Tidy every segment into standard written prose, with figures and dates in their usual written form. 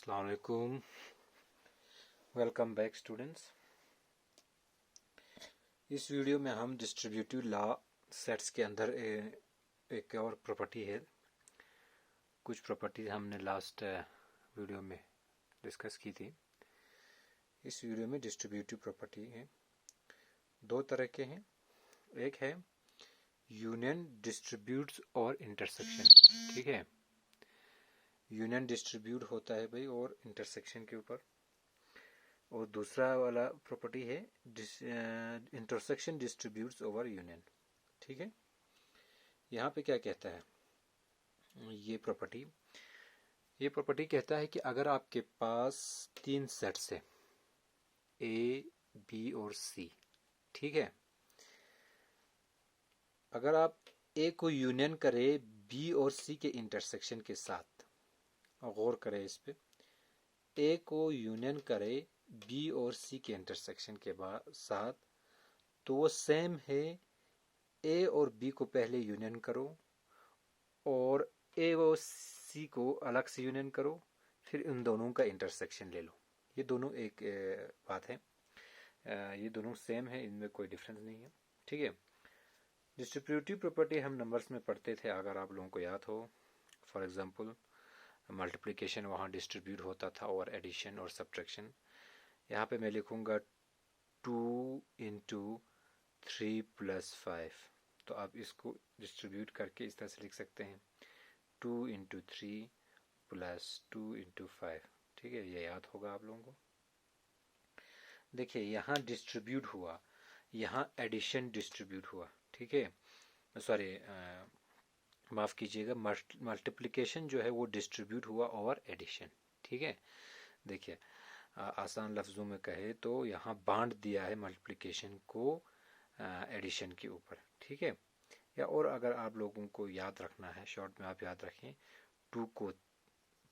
अस्सलाम वालेकुम, welcome back students. इस वीडियो में हम डिस्ट्रीब्यूटिव लॉ सेट्स के अंदर एक और प्रॉपर्टी है। कुछ प्रॉपर्टी हमने लास्ट वीडियो में डिस्कस की थी। इस वीडियो में डिस्ट्रीब्यूटिव प्रॉपर्टी है, दो तरह के हैं। एक है यूनियन, डिस्ट्रीब्यूट्स और इंटरसेक्शन। ठीक है, यूनियन डिस्ट्रीब्यूट होता है भाई और इंटरसेक्शन के ऊपर, और दूसरा वाला प्रॉपर्टी है इंटरसेक्शन डिस्ट्रीब्यूट्स ओवर यूनियन। ठीक है, यहाँ पे क्या कहता है ये प्रॉपर्टी कहता है कि अगर आपके पास तीन सेट्स है ए, बी और सी, ठीक है, अगर आप ए को यूनियन करें बी और सी के इंटरसेक्शन के साथ, गौर करें इस पे, ए को यूनियन करें बी और सी के इंटरसेक्शन के साथ, तो वो सेम है ए और बी को पहले यूनियन करो और ए और सी को अलग से यूनियन करो, फिर इन दोनों का इंटरसेक्शन ले लो। ये दोनों एक बात है, ये दोनों सेम है, इनमें कोई डिफरेंस नहीं है। ठीक है, डिस्ट्रीब्यूटिव प्रॉपर्टी हम नंबर्स में पढ़ते थे, अगर आप लोगों को याद हो। फॉर एग्जांपल मल्टीप्लिकेशन वहाँ डिस्ट्रीब्यूट होता था और एडिशन और सब्ट्रैक्शन। यहाँ पे मैं लिखूँगा 2 इंटू 3 प्लस 5, तो आप इसको डिस्ट्रीब्यूट करके इस तरह से लिख सकते हैं 2 इंटू 3 प्लस 2 इंटू 5। ठीक है, ये याद होगा आप लोगों को। देखिए यहाँ डिस्ट्रीब्यूट हुआ, यहाँ एडिशन डिस्ट्रीब्यूट हुआ। ठीक है, सॉरी माफ़ कीजिएगा, मल्टीप्लिकेशन जो है वो डिस्ट्रीब्यूट हुआ और एडिशन। ठीक है, देखिए आसान लफ्ज़ों में कहे तो यहाँ बांट दिया है मल्टीप्लिकेशन को एडिशन के ऊपर। ठीक है, या और अगर आप लोगों को याद रखना है, शॉर्ट में आप याद रखें, 2 को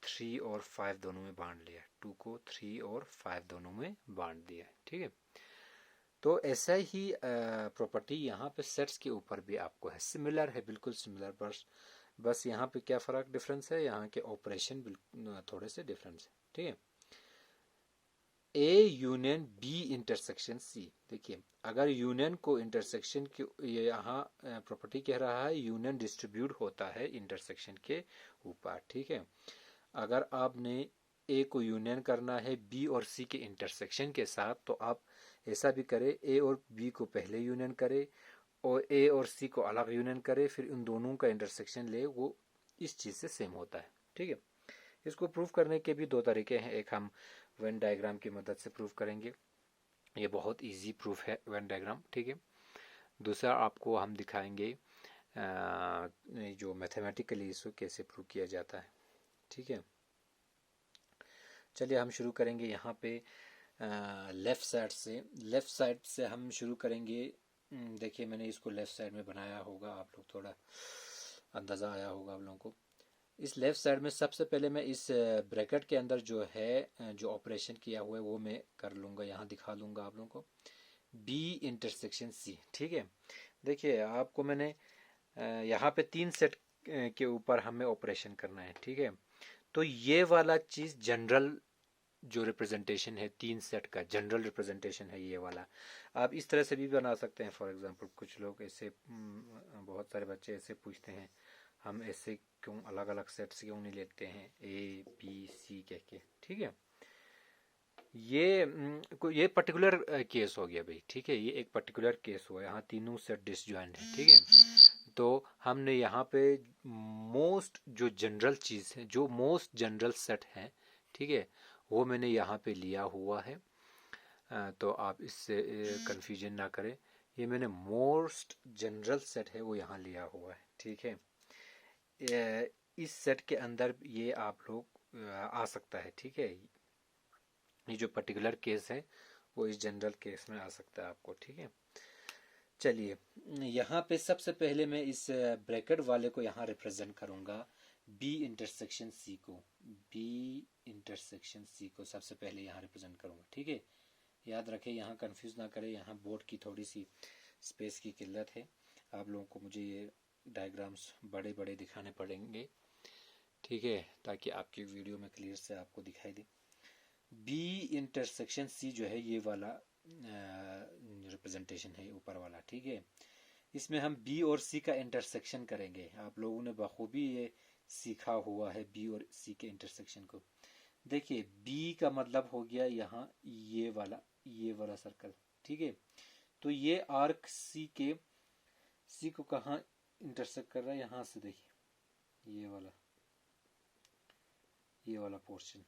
3 और 5 दोनों में बांट लिया, 2 को 3 और 5 दोनों में बांट दिया। ठीक है, तो ऐसा ही प्रॉपर्टी यहाँ पे सेट्स के ऊपर भी आपको है, सिमिलर है, बिल्कुल सिमिलर। बस यहाँ पे क्या फ़र्क डिफरेंस है, यहाँ के ऑपरेशन थोड़े से डिफरेंस है। ठीक है, A union B intersection C. देखिए अगर यूनियन को इंटरसेक्शन के, ये यहाँ प्रॉपर्टी कह रहा है यूनियन डिस्ट्रीब्यूट होता है इंटरसेक्शन के ऊपर। ठीक है, अगर आपने ए को यूनियन करना है बी और सी के इंटरसेक्शन के साथ, तो आप ऐसा भी करें, ए और बी को पहले यूनियन करे और ए और सी को अलग यूनियन करे, फिर इन दोनों का इंटरसेक्शन ले, वो इस चीज़ से सेम होता है। ठीक है, इसको प्रूव करने के भी दो तरीके हैं। एक हम वेन डायग्राम की मदद से प्रूव करेंगे, ये बहुत इजी प्रूफ है वेन डायग्राम। ठीक है, दूसरा आपको हम दिखाएंगे जो मैथमेटिकली इसको कैसे प्रूव किया जाता है। ठीक है, चलिए हम शुरू करेंगे यहाँ पे लेफ़्ट साइड से हम शुरू करेंगे। देखिए मैंने इसको लेफ़्ट साइड में बनाया होगा, आप लोग थोड़ा अंदाज़ा आया होगा आप लोगों को। इस लेफ़्ट साइड में सबसे पहले मैं इस ब्रैकेट के अंदर जो है, जो ऑपरेशन किया हुआ है वो मैं कर लूँगा, यहाँ दिखा दूँगा आप लोगों को, बी इंटरसेक्शन सी। ठीक है, देखिए आपको मैंने यहाँ पे तीन सेट के ऊपर हमें ऑपरेशन करना है। ठीक है, तो ये वाला चीज़ जनरल जो रिप्रेजेंटेशन है, तीन सेट का जनरल रिप्रेजेंटेशन है ये वाला। आप इस तरह से भी बना सकते हैं। फॉर एग्जांपल कुछ लोग ऐसे, बहुत सारे बच्चे ऐसे पूछते हैं, हम ऐसे क्यों अलग अलग सेट्स क्यों नहीं लेते हैं, ए बी सी कह के। ठीक है, ये पर्टिकुलर केस हो गया भाई। ठीक है, ये एक पर्टिकुलर केस हुआ, यहाँ तीनों सेट डिसजॉइंट है। ठीक है, तो हमने यहाँ पे मोस्ट जो जनरल चीज़ है, जो मोस्ट जनरल सेट है, ठीक है, वो मैंने यहाँ पे लिया हुआ है। तो आप इससे कंफ्यूजन ना करें, ये मैंने मोस्ट जनरल सेट है वो यहाँ लिया हुआ है। ठीक है, इस सेट के अंदर ये आप लोग आ सकता है। ठीक है, ये जो पर्टिकुलर केस है वो इस जनरल केस में आ सकता है आपको। ठीक है, चलिए यहाँ पे सबसे पहले मैं इस ब्रैकेट वाले को यहाँ रिप्रेजेंट करूँगा, बी इंटरसेक्शन सी को, बी इंटरसेक्शन सी को सबसे पहले यहाँ रिप्रेजेंट करूँगा। ठीक है, याद रखें, यहाँ कंफ्यूज ना करें, यहाँ बोर्ड की थोड़ी सी स्पेस की किल्लत है, आप लोगों को मुझे ये डायग्राम्स बड़े बड़े दिखाने पड़ेंगे। ठीक है, ताकि आपकी वीडियो में क्लियर से आपको दिखाई दे। बी इंटरसेक्शन सी जो है ये वाला रिप्रेजेंटेशन है ऊपर वाला, ठीक है। इसमें हम बी और सी का इंटरसेक्शन करेंगे। आप लोगों ने बखूबी ये सीखा हुआ है बी और सी के इंटरसेक्शन को। देखिए बी का मतलब हो गया यहाँ ये वाला सर्कल, ठीक है। तो ये आर्क सी को कहाँ इंटरसेक्ट कर रहा है, यहाँ से देखिए ये वाला पोर्शन,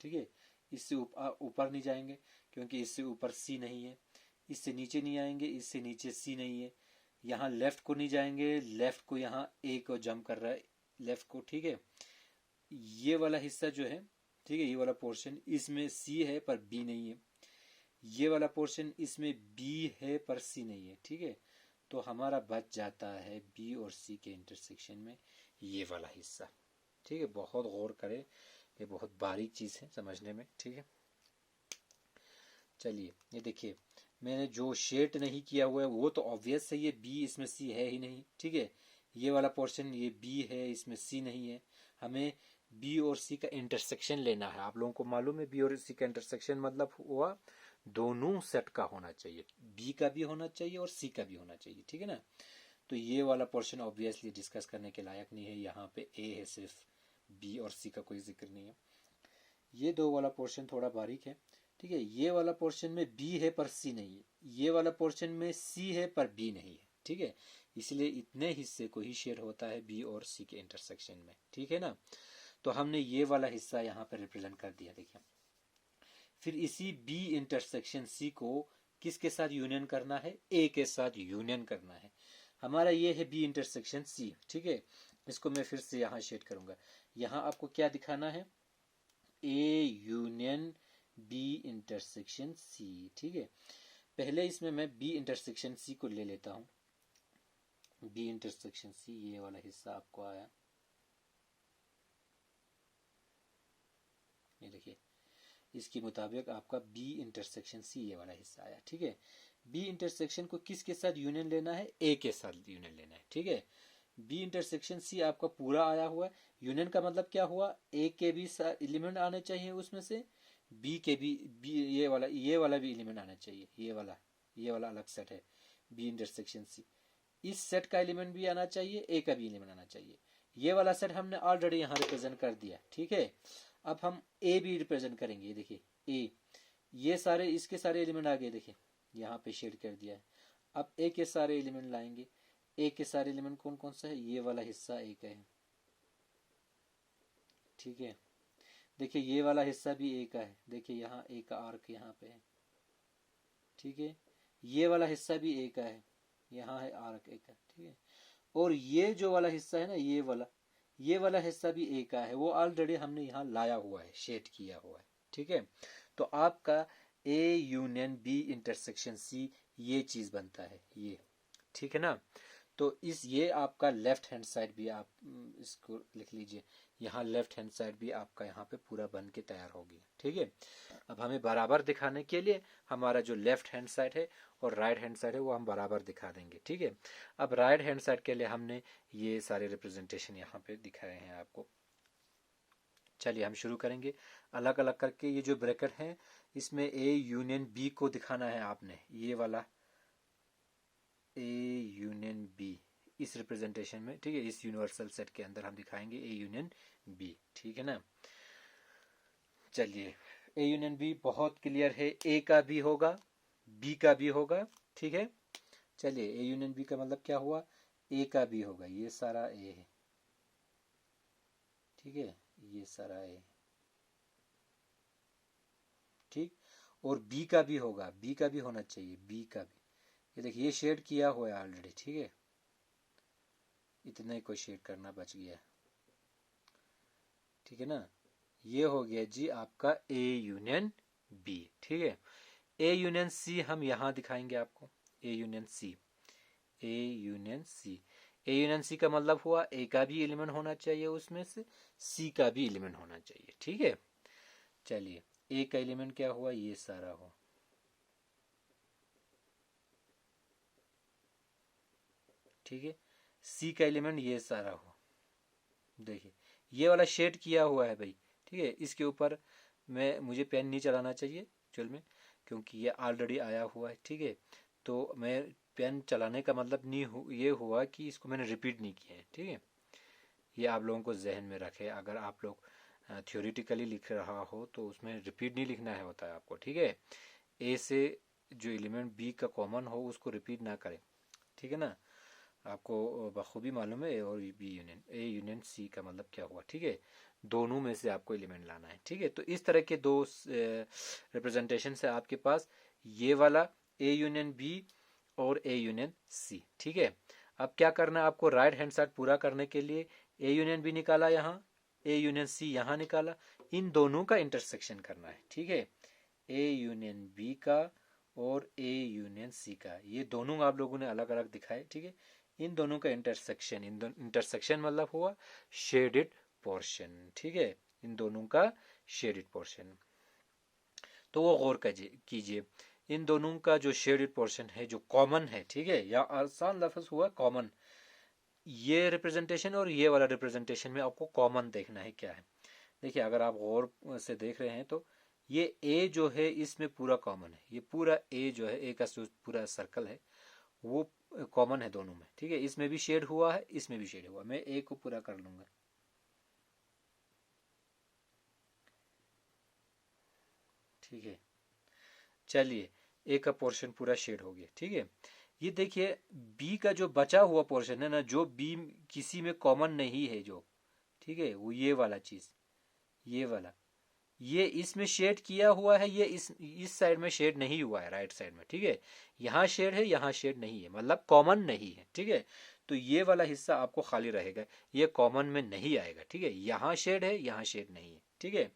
ठीक है। इससे ऊपर नहीं जाएंगे क्योंकि इससे ऊपर सी नहीं है, इससे नीचे नहीं आएंगे, इससे नीचे सी नहीं है। यहाँ लेफ्ट को नहीं जाएंगे, लेफ्ट को यहाँ ए को जंप कर रहा है लेफ्ट को, ठीक है। ये वाला हिस्सा जो है, ठीक है, ये वाला पोर्शन इसमें सी है पर बी नहीं है। ये वाला पोर्शन इसमें बी है पर सी नहीं है, ठीक है। तो हमारा बच जाता है बी और सी के इंटरसेक्शन में ये वाला हिस्सा, ठीक है। बहुत गौर करें, ये बहुत बारीक चीज है समझने में, ठीक है। चलिए ये देखिए मैंने जो शेड नहीं किया हुआ है वो तो ऑब्वियस है, ये बी इसमें सी है ही नहीं, ठीक है। ये वाला पोर्शन ये बी है, इसमें सी नहीं है। हमें बी और सी का इंटरसेक्शन लेना है। आप लोगों को मालूम है बी और सी का इंटरसेक्शन मतलब हुआ दोनों सेट का होना चाहिए, बी का भी होना चाहिए और सी का भी होना चाहिए, ठीक है ना। तो ये वाला पोर्शन ऑब्वियसली डिस्कस करने के लायक नहीं है, यहाँ पे ए है सिर्फ, बी और सी का कोई जिक्र नहीं है। ये दो वाला पोर्शन थोड़ा बारीक है, ठीक है। ये वाला पोर्शन में बी है पर सी नहीं है, ये वाला पोर्शन में सी है पर बी नहीं है, ठीक है। इसलिए इतने हिस्से को ही शेयर होता है बी और सी के इंटरसेक्शन में, ठीक है ना। तो हमने ये वाला हिस्सा यहाँ पे रिप्रेजेंट कर दिया, देखिए। फिर इसी बी इंटरसेक्शन सी को किसके साथ यूनियन करना है, ए के साथ यूनियन करना है। हमारा ये है बी इंटरसेक्शन सी, ठीक है। इसको मैं फिर से यहाँ शेड करूंगा। यहाँ आपको क्या दिखाना है, A union B intersection C, ठीक है। पहले इसमें मैं बी इंटरसेक्शन सी को ले लेता हूं। बी इंटरसेक्शन सी ये वाला हिस्सा आपको आया, ये देखिए इसके मुताबिक आपका बी इंटरसेक्शन सी ये वाला हिस्सा आया, ठीक है। बी इंटरसेक्शन को किसके साथ यूनियन लेना है, ए के साथ यूनियन लेना है, ठीक है। बी इंटरसेक्शन सी आपका पूरा आया हुआ है। यूनियन का मतलब क्या हुआ, ए के भी एलिमेंट आने चाहिए उसमें से, बी के भी ये वाला भी एलिमेंट आना चाहिए। ये वाला अलग सेट है बी इंटरसेक्शन सी। इस सेट का एलिमेंट भी आना चाहिए, ए का भी एलिमेंट आना चाहिए। ये वाला सेट हमने ऑलरेडी यहाँ रिप्रेजेंट कर दिया, ठीक है। अब हम ए भी रिप्रेजेंट करेंगे, देखिए ए, ये सारे इसके सारे एलिमेंट आ गए, देखिए यहाँ पे शेड कर दिया है। अब ए के सारे एलिमेंट लाएंगे। ए के सारे एलिमेंट कौन कौन सा है, ये वाला हिस्सा ए का है, ठीक है। देखिए ये वाला हिस्सा भी ए का है, देखिए यहाँ ए का आर्क यहाँ पे है, ठीक है। ये वाला हिस्सा भी ए का है, यहाँ है आर्क ए का, ठीक है। और ये जो वाला हिस्सा है ना, ये वाला हिस्सा भी ए का है, वो ऑलरेडी हमने यहाँ लाया हुआ है, शेड किया हुआ है, ठीक है। तो आपका A union B intersection C ये चीज बनता है ये, ठीक है ना। तो ये आपका लेफ्ट हैंड साइड भी आप इसको लिख लीजिए, यहाँ लेफ्ट हैंड साइड भी आपका यहाँ पे पूरा बन के तैयार हो गया, ठीक है। अब हमें बराबर दिखाने के लिए हमारा जो लेफ्ट हैंड साइड है और राइट हैंड साइड है वो हम बराबर दिखा देंगे, ठीक है। अब राइट हैंड साइड के लिए हमने ये सारे रिप्रेजेंटेशन यहाँ पे दिखाए हैं आपको। चलिए हम शुरू करेंगे अलग अलग करके। ये जो ब्रैकेट है इसमें ए यूनियन बी को दिखाना है आपने, ये वाला ए यूनियन बी इस रिप्रेजेंटेशन में, ठीक है। इस यूनिवर्सल सेट के अंदर हम दिखाएंगे ए यूनियन बी, ठीक है ना। चलिए ए यूनियन बी बहुत क्लियर है, ए का भी होगा बी का भी होगा, ठीक है। चलिए ए यूनियन बी का मतलब क्या हुआ, ए का भी होगा, ये सारा ए है, ठीक है, ये सारा ए, ठीक। और बी का भी होगा, बी का भी होना चाहिए, बी का भी, ये देखिए ये शेड किया हुआ है ऑलरेडी, ठीक है। इतने को शेड करना बच गया, ठीक है ना। ये हो गया जी आपका ए यूनियन बी, ठीक है। ए यूनियन सी हम यहां दिखाएंगे आपको, A union C, A union C. A union C का मतलब हुआ ए का भी एलिमेंट होना चाहिए उसमें से, सी का भी एलिमेंट होना चाहिए, ठीक है। चलिए ए का एलिमेंट क्या हुआ, ये सारा हो, ठीक है। सी का एलिमेंट ये सारा हो, देखिए ये वाला शेड किया हुआ है भाई, ठीक है। इसके ऊपर मुझे पेन नहीं चलाना चाहिए एक्चुअल में, क्योंकि ये ऑलरेडी आया हुआ है, ठीक है। तो मैं पेन चलाने का मतलब ये हुआ कि इसको मैंने रिपीट नहीं किया है, ठीक है। ये आप लोगों को जहन में रखे, अगर आप लोग थ्योरेटिकली लिख रहा हो तो उसमें रिपीट नहीं लिखना है होता है आपको, ठीक है। ए से जो एलिमेंट बी का कॉमन हो उसको रिपीट ना करें, ठीक है ना। आपको बखूबी मालूम है ए और B union, A union C का मतलब क्या हुआ, ठीक है। दोनों में से आपको एलिमेंट लाना है, ठीक है। तो इस तरह के दो रिप्रेजेंटेशन है आपके पास, ये वाला ए यूनियन बी और ए यूनियन सी, ठीक है। अब क्या करना है आपको, राइट हैंड साइड पूरा करने के लिए ए यूनियन बी निकाला, यहाँ ए यूनियन सी यहाँ निकाला, इन दोनों का इंटरसेक्शन करना है, ठीक है। ए यूनियन बी का और ए यूनियन सी का, ये दोनों आप लोगों ने अलग अलग दिखाए, ठीक है। इन दोनों का इंटरसेक्शन, इंटरसेक्शन मतलब हुआ शेडेड पोर्शन, ठीक है। इन दोनों का शेडेड पोर्शन, तो वो गौर कीजिए, इन दोनों का जो शेडेड पोर्शन है जो कॉमन है, ठीक है, या आसान लफ्ज हुआ कॉमन, ये रिप्रेजेंटेशन और ये वाला रिप्रेजेंटेशन में आपको कॉमन देखना है क्या है। देखिए अगर आप गौर से देख रहे हैं तो ये ए जो है इसमें पूरा कॉमन है, ये पूरा ए जो है ए का जो पूरा सर्कल है वो कॉमन है दोनों में, ठीक है। इसमें भी शेड हुआ है, इसमें भी शेड हुआ, मैं ए को पूरा कर लूंगा, ठीक है। चलिए ए का पोर्शन पूरा शेड हो गया, ठीक है। ये देखिए बी का जो बचा हुआ पोर्शन है ना, जो बी किसी में कॉमन नहीं है जो, ठीक है, वो ये वाला चीज, ये वाला, ये इसमें शेड किया हुआ है, ये इस साइड में शेड नहीं हुआ है, राइट साइड में, ठीक है। यहाँ शेड है, यहाँ शेड नहीं है, मतलब कॉमन नहीं है, ठीक है। तो ये वाला हिस्सा आपको खाली रहेगा, ये कॉमन में नहीं आएगा, ठीक है। यहाँ शेड है, यहाँ शेड नहीं है, ठीक है।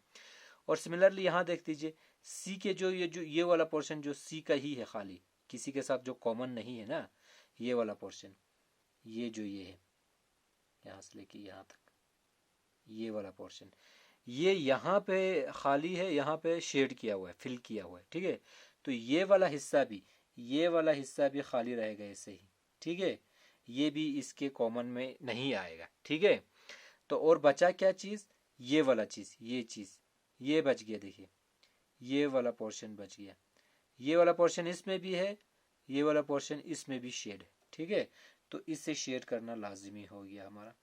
और सिमिलरली यहाँ देख लीजिए सी के जो ये वाला पोर्शन जो सी का ही है खाली, किसी के साथ जो कॉमन नहीं है ना, ये वाला पोर्शन, ये जो ये है यहाँ से लेके यहाँ तक, ये वाला पोर्शन, ये यहाँ पे खाली है, यहाँ पे शेड किया हुआ है, फिल किया हुआ है, ठीक है। तो ये वाला हिस्सा भी, ये वाला हिस्सा भी खाली रहेगा ऐसे ही, ठीक है। ये भी इसके कॉमन में नहीं आएगा, ठीक है। तो और बचा क्या चीज, ये वाला चीज, ये चीज, ये बच गया, देखिए ये वाला पोर्शन बच गया, ये वाला पोर्शन इसमें भी है, ये वाला पोर्शन इसमें भी शेड है, ठीक है। तो इससे शेड करना लाजिमी हो गया हमारा,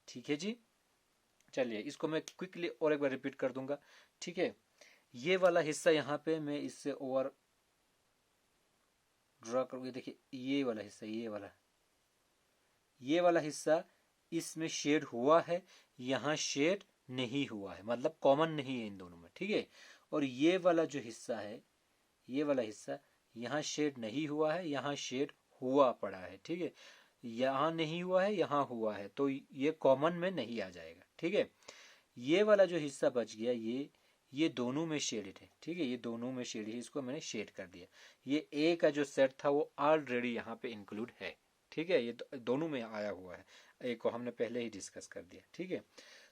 ठीक है जी। चलिए इसको मैं क्विकली और एक बार रिपीट कर दूंगा, ठीक है। ये वाला हिस्सा यहाँ पे मैं इससे ओवर ड्रा करूंगी, देखिए ये वाला हिस्सा, ये वाला हिस्सा इसमें शेड हुआ है, यहाँ शेड नहीं हुआ है, मतलब कॉमन नहीं है इन दोनों में, ठीक है। और ये वाला जो हिस्सा है, ये वाला हिस्सा, यहाँ शेड नहीं हुआ है, यहाँ शेड हुआ पड़ा है, ठीक है। यहाँ नहीं हुआ है, यहाँ हुआ है, तो ये कॉमन में नहीं आ जाएगा, ठीक है। ये वाला जो हिस्सा बच गया, ये दोनों में शेडेड है, ठीक है, ये दोनों में शेड है, इसको मैंने शेड कर दिया। ये ए का जो सेट था वो ऑलरेडी यहाँ पे इंक्लूड है, ठीक है, ये दोनों में आया हुआ है, ए को हमने पहले ही डिस्कस कर दिया, ठीक है।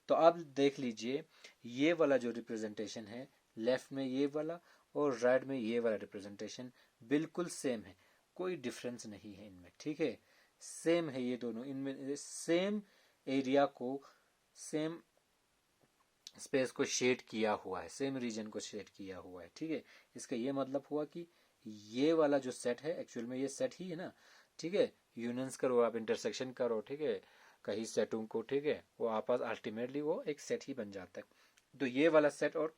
तो अब देख लीजिए ये वाला जो रिप्रेजेंटेशन है, लेफ्ट में ये वाला और राइट में ये वाला रिप्रेजेंटेशन बिल्कुल सेम है, कोई डिफरेंस नहीं है इनमें, ठीक है, सेम है ये दोनों, इनमें सेम एरिया को, सेम स्पेस को शेड किया हुआ है, सेम रीजन को शेड किया हुआ है, ठीक है। इसका ये मतलब हुआ कि ये वाला जो सेट है एक्चुअल में ये सेट ही है ना, ठीक है। यूनियंस करो आप, इंटरसेक्शन करो, ठीक है, कहीं सेटों को, ठीक है, वो आपस अल्टीमेटली वो एक सेट ही बन जाता है। तो ये वाला सेट और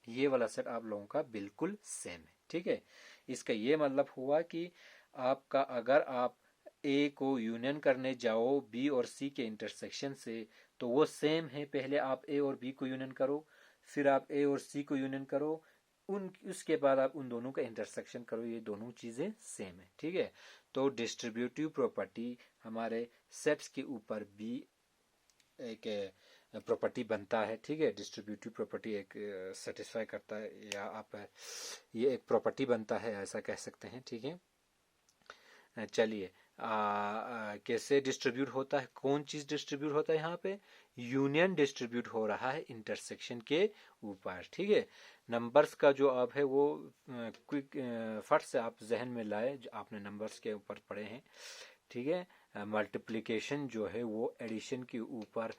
ये वाला सेट आप लोगों का बिल्कुल सेम है, ठीक है। इसका ये मतलब हुआ कि आपका अगर आप ए को यूनियन करने जाओ बी और सी के इंटरसेक्शन से, तो वो सेम है, पहले आप ए और बी को यूनियन करो, फिर आप ए और सी को यूनियन करो, उसके बाद आप उन दोनों का इंटरसेक्शन करो, ये दोनों चीजें सेम है, ठीक है। तो डिस्ट्रीब्यूटिव प्रॉपर्टी हमारे सेट्स के ऊपर भी एक प्रॉपर्टी बनता है, ठीक है। डिस्ट्रीब्यूटिव प्रॉपर्टी एक सेटिस्फाई करता है, या आप ये एक प्रॉपर्टी बनता है ऐसा कह सकते हैं, ठीक है। चलिए कैसे डिस्ट्रीब्यूट होता है, कौन चीज डिस्ट्रीब्यूट होता है, यहाँ पे यूनियन डिस्ट्रीब्यूट हो रहा है इंटरसेक्शन के ऊपर, ठीक है। नंबर्स का जो आप है वो क्विक फट से आप जहन में लाए, जो आपने नंबर्स के ऊपर पढ़े हैं, ठीक है। मल्टीप्लिकेशन जो है वो एडिशन के ऊपर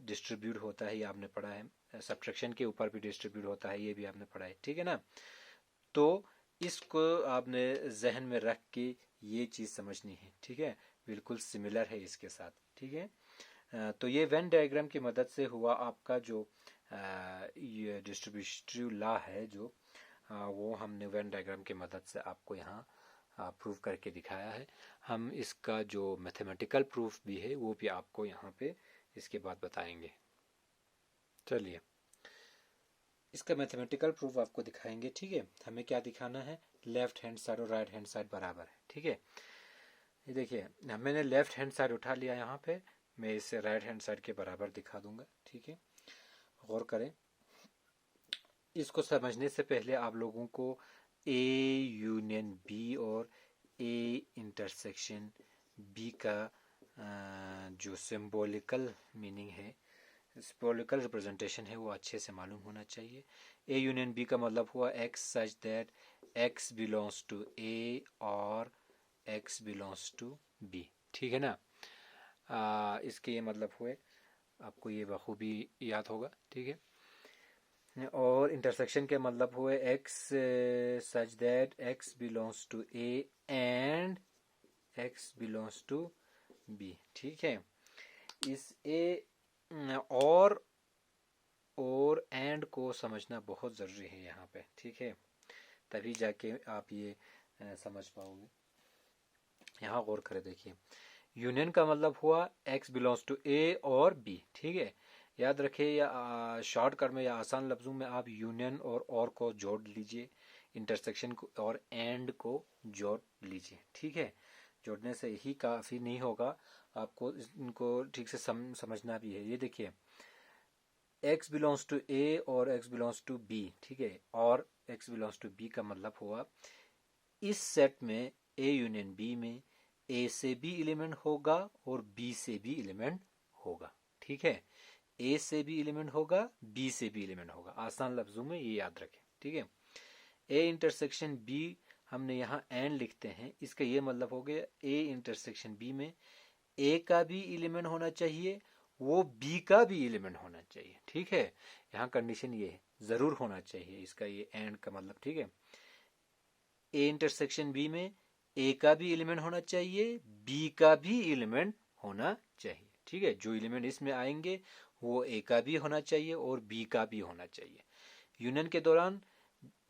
डिस्ट्रीब्यूट होता है, ये आपने पढ़ा है। सब्ट्रैक्शन के ऊपर भी डिस्ट्रीब्यूट होता है, ये भी आपने पढ़ा है, ठीक है ना। तो इसको आपने जहन में रख के ये चीज़ समझनी है, ठीक है। बिल्कुल सिमिलर है इसके साथ, ठीक है। तो ये वेन डायग्राम की मदद से हुआ आपका जो ये डिस्ट्रीब्यूटिव लॉ है जो वो हमने वेन डायग्राम की मदद से आपको यहाँ प्रूव करके दिखाया है। हम इसका जो मैथमेटिकल प्रूफ भी है वो भी आपको यहाँ पे इसके बाद बताएंगे। चलिए इसका मैथमेटिकल प्रूफ आपको दिखाएंगे, ठीक है। हमें क्या दिखाना है, लेफ्ट हैंड साइड और राइट हैंड साइड बराबर है, ठीक है। ये देखिए मैंने लेफ्ट हैंड साइड उठा लिया यहाँ पे, मैं इसे राइट हैंड साइड के बराबर दिखा दूंगा, ठीक है। गौर करें, इसको समझने से पहले आप लोगों को ए यूनियन बी और ए इंटरसेक्शन बी का जो सिंबॉलिकल मीनिंग है, सिंबॉलिकल रिप्रेजेंटेशन है, वो अच्छे से मालूम होना चाहिए। ए यूनियन बी का मतलब हुआ x such that x belongs to A और एक्स बिलोंग्स टू बी, ठीक है ना। इसके ये मतलब हुए, आपको ये बखूबी याद होगा, ठीक है। और इंटरसेक्शन के मतलब हुए x such that x belongs to A and x belongs to B, ठीक है। इस ए और एंड को समझना बहुत ज़रूरी है यहाँ पे, ठीक है, तभी जाके आप ये समझ पाओगे। यहाँ गौर करें, देखिए यूनियन का मतलब हुआ एक्स बिलोंग्स टू ए और बी, ठीक है। याद रखिए, या शॉर्टकट में या आसान लफ्ज़ों में आप यूनियन और को जोड़ लीजिए, इंटरसेक्शन को और एंड को जोड़ लीजिए, ठीक है। जोड़ने से ही काफ़ी नहीं होगा, आपको इनको ठीक से समझना भी है। ये देखिए x बिलोंग्स टू ए और x बिलोंग्स टू बी, ठीक है, और x बिलोंग्स टू बी का मतलब हुआ इस सेट में a यूनियन b में a से भी एलिमेंट होगा और b से भी एलिमेंट होगा, ठीक है। a से भी एलिमेंट होगा, b से भी एलिमेंट होगा, आसान लफ्जों में ये याद रखें, ठीक है। a इंटरसेक्शन b हमने यहाँ एंड लिखते हैं, इसका ये मतलब हो गया a इंटरसेक्शन b में a का भी एलिमेंट होना चाहिए, वो b का भी एलिमेंट होना चाहिए, ठीक है। यहाँ कंडीशन ये है, जरूर होना चाहिए, इसका ये एंड का मतलब, ठीक है। a इंटरसेक्शन b में a का भी एलिमेंट होना चाहिए, b का भी एलिमेंट होना चाहिए, ठीक है। जो एलिमेंट इसमें आएंगे वो a का भी होना चाहिए और b का भी होना चाहिए। यूनियन के दौरान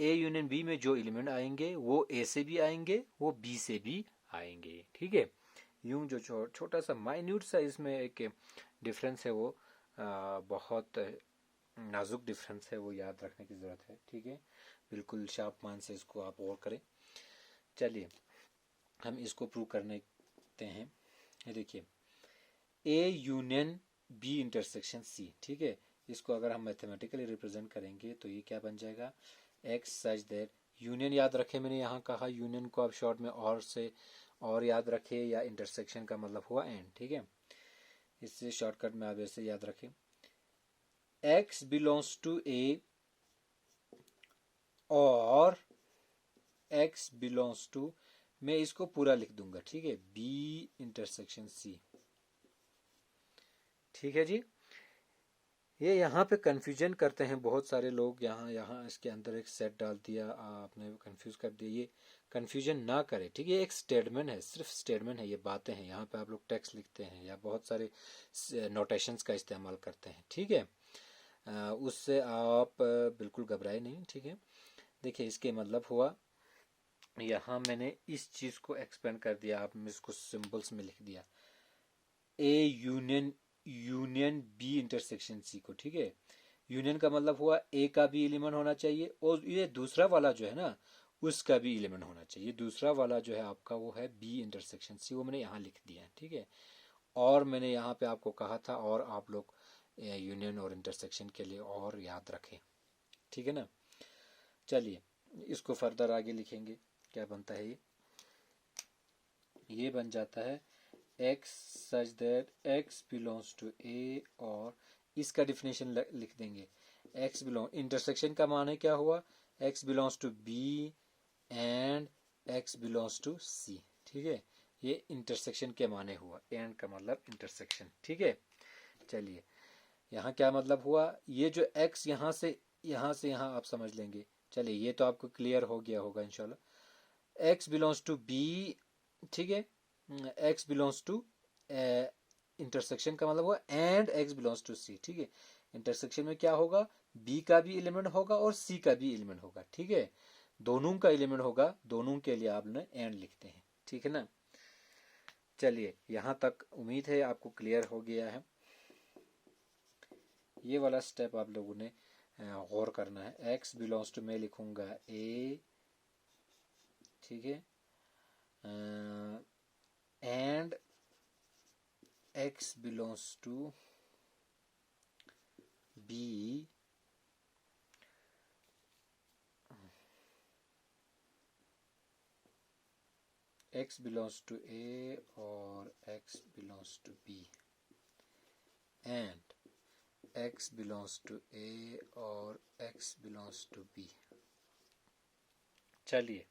a यूनियन b में जो एलिमेंट आएंगे वो a से भी आएंगे, वो b से भी आएंगे, ठीक है। यूं जो छोटा सा माइन्यूट सा इसमें एक डिफरेंस है, वो बहुत नाजुक डिफरेंस है, वो याद रखने की ज़रूरत है, ठीक है। बिल्कुल शार्प माइंड से इसको आप गौर करें। चलिए हम इसको प्रूव करने हैं। ये देखिए A union B intersection C, ठीक है। इसको अगर हम मैथमेटिकली रिप्रेजेंट करेंगे तो ये क्या बन जाएगा, एक्स सच दैट यूनियन, याद रखें मैंने यहाँ कहा यूनियन को आप शॉर्ट में और से और याद रखें, या इंटरसेक्शन का मतलब हुआ एंड, ठीक है। इससे शॉर्टकट में आप ऐसे याद रखें, x बिलोंग्स टू ए और x बिलोंग्स टू, मैं इसको पूरा लिख दूंगा, ठीक है, b इंटरसेक्शन c, ठीक है जी। ये यहाँ पे कंफ्यूजन करते हैं बहुत सारे लोग, यहाँ इसके अंदर एक सेट डाल दिया, आपने कंफ्यूज कर दिया। ये कंफ्यूजन ना करें, ठीक है। एक स्टेटमेंट है, सिर्फ स्टेटमेंट है, ये बातें हैं। यहाँ पे आप लोग टेक्स्ट लिखते हैं या बहुत सारे नोटेशंस का इस्तेमाल करते हैं, ठीक है। उससे आप बिल्कुल घबराए नहीं, ठीक है। देखिए इसके मतलब हुआ, यहाँ मैंने इस चीज़ को एक्सपेंड कर दिया, आप इसको सिंबल्स में लिख दिया, A union B intersection C को, ठीक है। यूनियन का मतलब हुआ ए का भी एलिमेंट होना चाहिए और ये दूसरा वाला जो है ना उसका भी एलिमेंट होना चाहिए। दूसरा वाला जो है आपका वो है बी इंटरसेक्शन सी, वो मैंने यहाँ लिख दिया है, ठीक है। और मैंने यहाँ पे आपको कहा था और आप लोग यूनियन और इंटरसेक्शन के लिए और याद रखें, ठीक है ना। चलिए इसको फर्दर आगे लिखेंगे, क्या बनता है ये बन जाता है x such that x belongs to a, और इसका डिफिनेशन लिख देंगे, x बिलोंग, इंटरसेक्शन का माने क्या हुआ, x belongs to b and x belongs to c, ठीक है। ये इंटरसेक्शन के माने हुआ, एंड का मतलब इंटरसेक्शन। ठीक है, चलिए यहाँ क्या मतलब हुआ, ये जो x यहाँ से यहाँ आप समझ लेंगे। चलिए ये तो आपको क्लियर हो गया होगा इंशाल्लाह। x बिलोंग्स टू b, ठीक है, x बिलोंग्स टू इंटरसेक्शन का मतलब हुआ and x belongs to c। ठीक है, इंटरसेक्शन में क्या होगा, b का भी एलिमेंट होगा और c का भी एलिमेंट होगा। ठीक है, दोनों का एलिमेंट होगा, दोनों के लिए आपने एंड लिखते हैं। ठीक है ना। चलिए यहाँ तक उम्मीद है आपको क्लियर हो गया है। ये वाला स्टेप आप लोगों ने गौर करना है। x बिलोंग्स टू मैं लिखूंगा a, ठीक है, and x belongs to b, x belongs to a और x belongs to b, and x belongs to a और x बिलोंग्स टू b। चलिए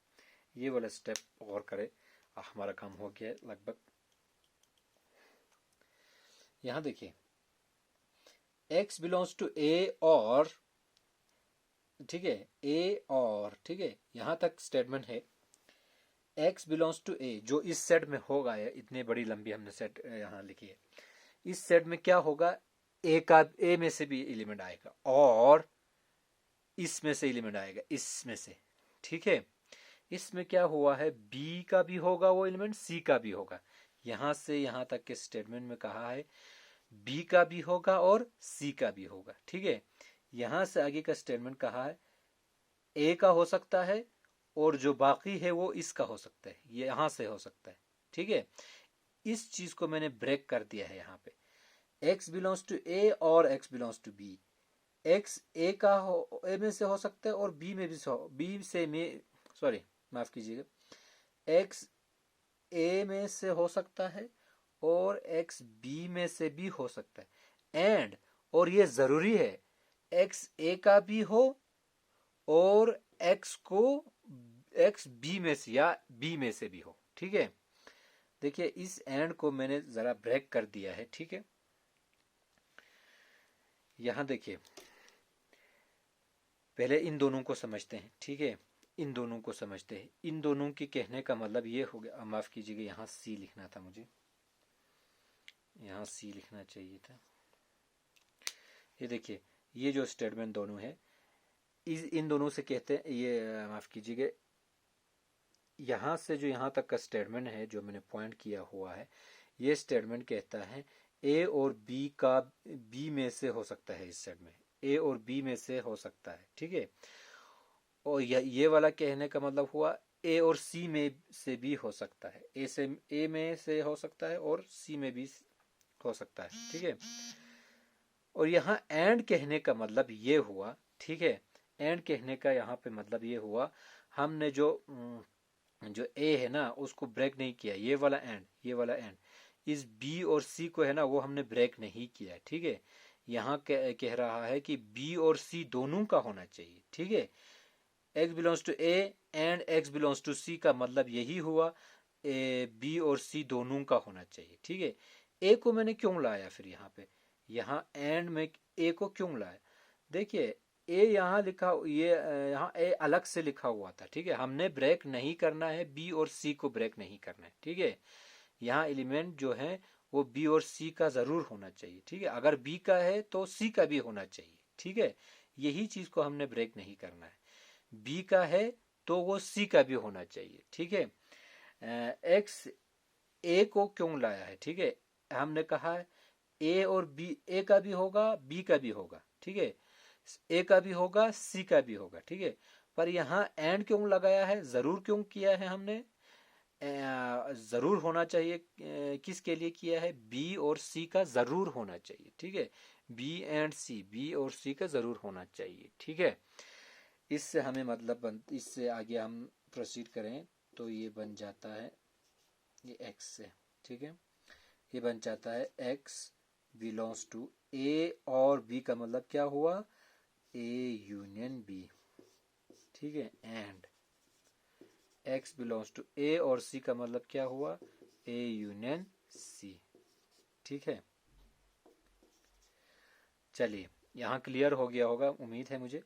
ये वाला स्टेप गौर करें, हमारा काम हो गया लगभग। यहां देखिए x बिलोंग्स टू a और, ठीक है, a और, ठीक है, यहां तक स्टेटमेंट है। x बिलोंग्स टू a जो इस सेट में होगा, इतनी बड़ी लंबी हमने सेट यहां लिखी है, इस सेट में क्या होगा, a में से भी एलिमेंट आएगा और इसमें से एलिमेंट आएगा, इसमें से। ठीक है, इसमें क्या हुआ है, b का भी होगा वो एलिमेंट, c का भी होगा। यहां से यहां तक के स्टेटमेंट में कहा है b का भी होगा और c का भी होगा। ठीक है, यहां से आगे का स्टेटमेंट कहा है a का हो सकता है और जो बाकी है वो इसका हो सकता है, ये यहां से हो सकता है। ठीक है, इस चीज को मैंने ब्रेक कर दिया है यहाँ पे, x बिलोंग्स टू a और x belongs to b। x a का हो, a में से हो सकता है और b में भी b से में, सॉरी माफ कीजिएगा, x a में से हो सकता है और x b में से भी हो सकता है, एंड और ये जरूरी है x a का भी हो और x b में से या b में से भी हो। ठीक है, देखिए इस एंड को मैंने जरा ब्रेक कर दिया है। ठीक है, यहां देखिए पहले इन दोनों को समझते हैं। ठीक है, इन दोनों को समझते हैं। इन दोनों की कहने का मतलब ये हो गया, माफ कीजिएगा यहाँ सी लिखना था मुझे, यहाँ सी लिखना चाहिए था। ये देखिए ये जो स्टेटमेंट दोनों है, इन दोनों से कहते हैं, ये माफ कीजिएगा, यहाँ से जो यहाँ तक का स्टेटमेंट है जो मैंने पॉइंट किया हुआ है, ये स्टेटमेंट कहता है ए और बी का बी में से हो सकता है, इस सेट में ए और बी में से हो सकता है। ठीक है, और ये वाला कहने का मतलब हुआ ए और सी में से भी हो सकता है, ए में से हो सकता है और सी में भी हो सकता है। ठीक है, और यहाँ एंड कहने का मतलब ये हुआ, ठीक है, एंड कहने का यहाँ पे मतलब ये हुआ, हमने जो ए है ना उसको ब्रेक नहीं किया, ये वाला एंड इस बी और सी को है ना वो हमने ब्रेक नहीं किया। ठीक है, यहाँ कह रहा है कि बी और सी दोनों का होना चाहिए। ठीक है, x belongs to a and x belongs to c का मतलब यही हुआ, b और c दोनों का होना चाहिए। ठीक है, a को मैंने क्यों लाया फिर यहाँ पे, यहाँ एंड में a को क्यों लाया, देखिए a यहाँ लिखा, ये यहाँ a अलग से लिखा हुआ था। ठीक है, हमने ब्रेक नहीं करना है, b और c को ब्रेक नहीं करना है। ठीक है, यहाँ एलिमेंट जो है वो b और c का जरूर होना चाहिए। ठीक है, अगर b का है तो c का भी होना चाहिए। ठीक है, यही चीज को हमने ब्रेक नहीं करना है, b का है तो वो c का भी होना चाहिए। ठीक है, x a को क्यों लाया है, ठीक है, हमने कहा a और b, a का भी होगा b का भी होगा। ठीक है, a का भी होगा c का भी होगा। ठीक है, पर यहाँ एंड क्यों लगाया है, जरूर क्यों किया है हमने, जरूर होना चाहिए, किसके लिए किया है, b और c का जरूर होना चाहिए। ठीक है, b एंड c, b और c का जरूर होना चाहिए। ठीक है, इससे हमें मतलब इससे आगे हम प्रोसीड करें तो ये बन जाता है ये x से। ठीक है, ये बन जाता है x बिलोंग्स टू a और b का मतलब क्या हुआ, a यूनियन b। ठीक है, and x belongs to a और c का मतलब क्या हुआ, ए यूनियन सी। ठीक है, चलिए यहाँ क्लियर हो गया होगा, उम्मीद है मुझे।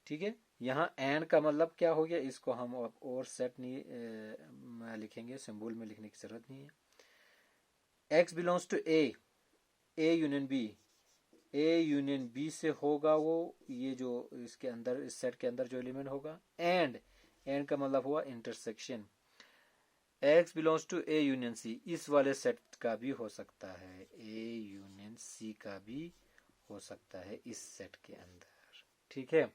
ठीक है, यहाँ एंड का मतलब क्या हो गया, इसको हम और सेट नहीं लिखेंगे, सिंबल में लिखने की जरूरत नहीं है। X belongs to A union B, A union B से होगा वो, ये जो इसके अंदर, इस सेट के अंदर जो एलिमेंट होगा। एंड का मतलब हुआ intersection, x belongs to A union C, इस वाले सेट का भी हो सकता है, ए यूनियन सी का भी हो सकता है इस सेट के अंदर। ठीक है,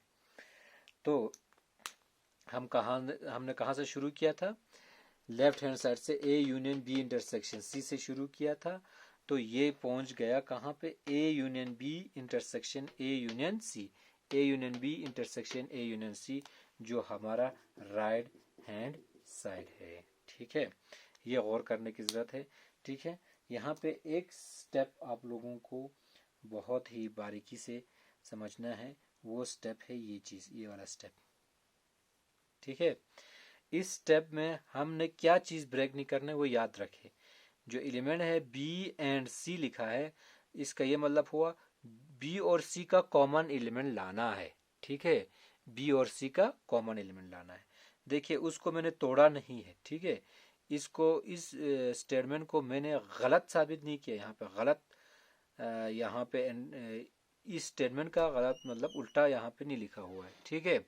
तो हमने कहाँ से शुरू किया था, लेफ्ट हैंड साइड से A union B intersection C से शुरू किया था, तो ये पहुंच गया कहाँ पे, A union B intersection A union C, A union B intersection A union C, जो हमारा राइट हैंड साइड है। ठीक है, ये गौर करने की जरूरत है। ठीक है, यहाँ पे एक स्टेप आप लोगों को बहुत ही बारीकी से समझना है, वो स्टेप है ये चीज, ये वाला स्टेप। ठीक है, इस स्टेप में हमने क्या चीज ब्रेक नहीं करना है वो याद रखें। जो एलिमेंट है बी एंड सी लिखा है, इसका ये मतलब हुआ बी और सी का कॉमन एलिमेंट लाना है। ठीक है, बी और सी का कॉमन एलिमेंट लाना है। देखिए उसको मैंने तोड़ा नहीं है। ठीक है, इसको, इस स्टेटमेंट को मैंने गलत साबित नहीं किया, यहाँ पे गलत, यहाँ पे इस स्टेटमेंट का गलत मतलब उल्टा यहाँ पे नहीं लिखा हुआ है। ठीक है,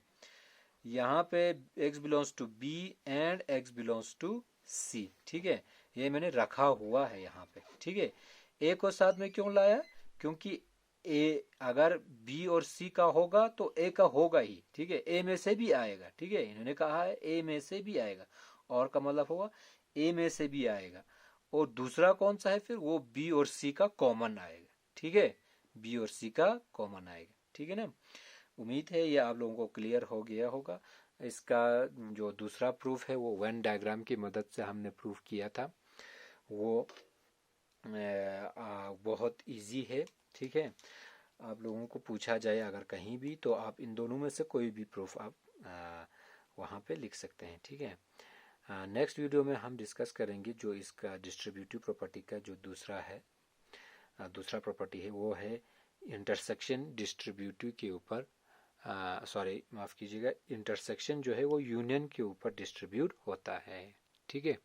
यहाँ पे x belongs to B and x belongs to C. ठीक है, ये मैंने रखा हुआ है यहाँ पे। ठीक है, ए को साथ में क्यों लाया, क्योंकि ए अगर बी और सी का होगा तो ए का होगा ही। ठीक है, ए में से भी आएगा। ठीक है, इन्होंने कहा है ए में से भी आएगा, और का मतलब होगा ए में से भी आएगा, और दूसरा कौन सा है फिर, वो बी और सी का कॉमन आएगा। ठीक है, बी और सी का कॉमन आएगा। ठीक है ना, उम्मीद है ये आप लोगों को क्लियर हो गया होगा। इसका जो दूसरा प्रूफ है वो वेन डायग्राम की मदद से हमने प्रूफ किया था, वो बहुत इजी है। ठीक है, आप लोगों को पूछा जाए अगर कहीं भी, तो आप इन दोनों में से कोई भी प्रूफ आप वहाँ पे लिख सकते हैं। ठीक है, नेक्स्ट वीडियो में हम डिस्कस करेंगे जो इसका डिस्ट्रीब्यूटिव प्रॉपर्टी का जो दूसरा प्रॉपर्टी है, वो है इंटरसेक्शन डिस्ट्रीब्यूटिव के ऊपर, सॉरी माफ़ कीजिएगा, इंटरसेक्शन जो है वो यूनियन के ऊपर डिस्ट्रीब्यूट होता है। ठीक है।